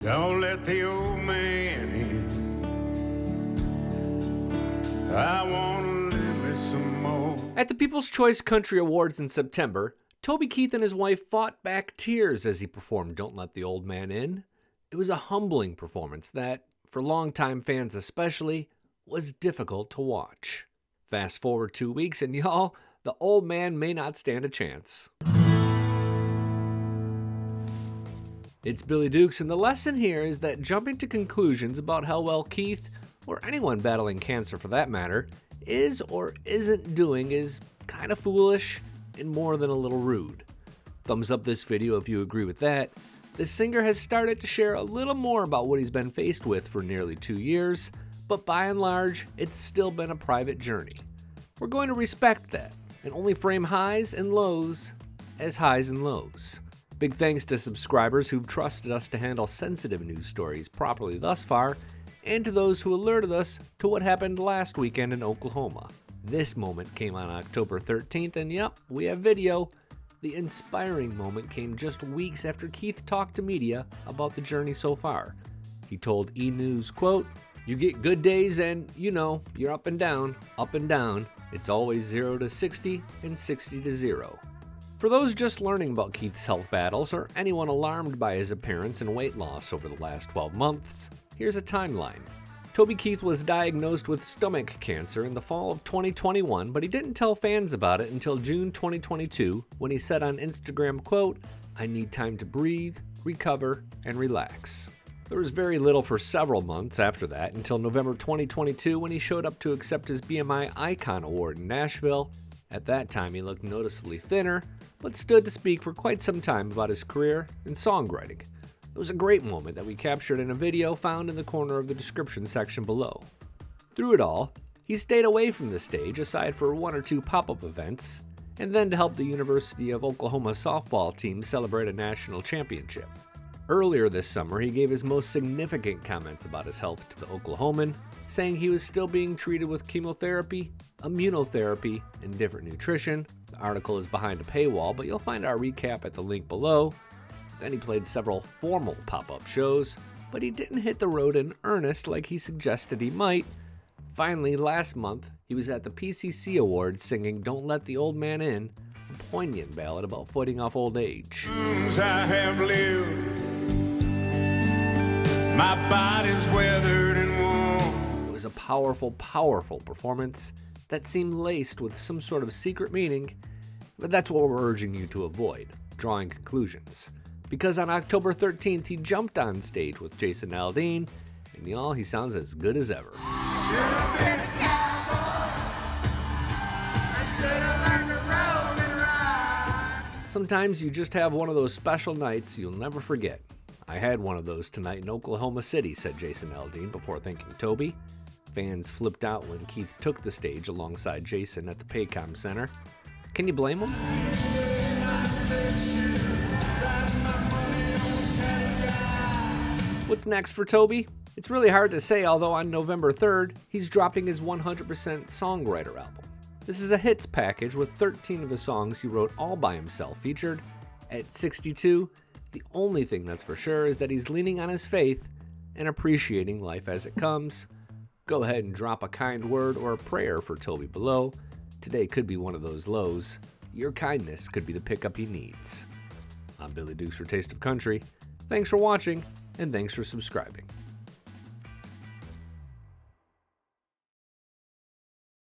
Don't let the old man in. I want to live me some more. At the People's Choice Country Awards in September, Toby Keith and his wife fought back tears as he performed Don't Let the Old Man In. It was a humbling performance that, for longtime fans especially, was difficult to watch. Fast forward 2 weeks and y'all, the old man may not stand a chance. It's Billy Dukes, and the lesson here is that jumping to conclusions about how well Keith, or anyone battling cancer for that matter, is or isn't doing is kind of foolish and more than a little rude. Thumbs up this video if you agree with that. The singer has started to share a little more about what he's been faced with for nearly 2 years, but by and large, it's still been a private journey. We're going to respect that and only frame highs and lows as highs and lows. Big thanks to subscribers who've trusted us to handle sensitive news stories properly thus far, and to those who alerted us to what happened last weekend in Oklahoma. This moment came on October 13th, and yep, we have video. The inspiring moment came just weeks after Keith talked to media about the journey so far. He told E! News, quote, "You get good days and, you're up and down, up and down. It's always 0 to 60 and 60 to 0. For those just learning about Keith's health battles or anyone alarmed by his appearance and weight loss over the last 12 months, here's a timeline. Toby Keith was diagnosed with stomach cancer in the fall of 2021, but he didn't tell fans about it until June 2022 when he said on Instagram, quote, "I need time to breathe, recover, and relax." There was very little for several months after that until November 2022 when he showed up to accept his BMI Icon Award in Nashville. At that time, he looked noticeably thinner, but stood to speak for quite some time about his career in songwriting. It was a great moment that we captured in a video found in the corner of the description section below. Through it all, he stayed away from the stage aside for 1 or 2 pop-up events, and then to help the University of Oklahoma softball team celebrate a national championship. Earlier this summer, he gave his most significant comments about his health to the Oklahoman, saying he was still being treated with chemotherapy, immunotherapy, and different nutrition. The article is behind a paywall, but you'll find our recap at the link below. Then he played several formal pop-up shows, but he didn't hit the road in earnest like he suggested he might. Finally, last month, he was at the PCC Awards singing Don't Let the Old Man In, a poignant ballad about fighting off old age. I have lived, my body's weathered and worn. It was a powerful, powerful performance that seemed laced with some sort of secret meaning, but that's what we're urging you to avoid, drawing conclusions. Because on October 13th, he jumped on stage with Jason Aldean, and y'all, he sounds as good as ever. Sometimes you just have one of those special nights you'll never forget. I had one of those tonight in Oklahoma City, said Jason Aldean before thanking Toby. Fans flipped out when Keith took the stage alongside Jason at the Paycom Center. Can you blame him? What's next for Toby? It's really hard to say, although on November 3rd, he's dropping his 100% Songwriter album. This is a hits package with 13 of the songs he wrote all by himself featured. At 62, the only thing that's for sure is that he's leaning on his faith and appreciating life as it comes. Go ahead and drop a kind word or a prayer for Toby below. Today could be one of those lows. Your kindness could be the pickup he needs. I'm Billy Dukes for Taste of Country. Thanks for watching, and thanks for subscribing.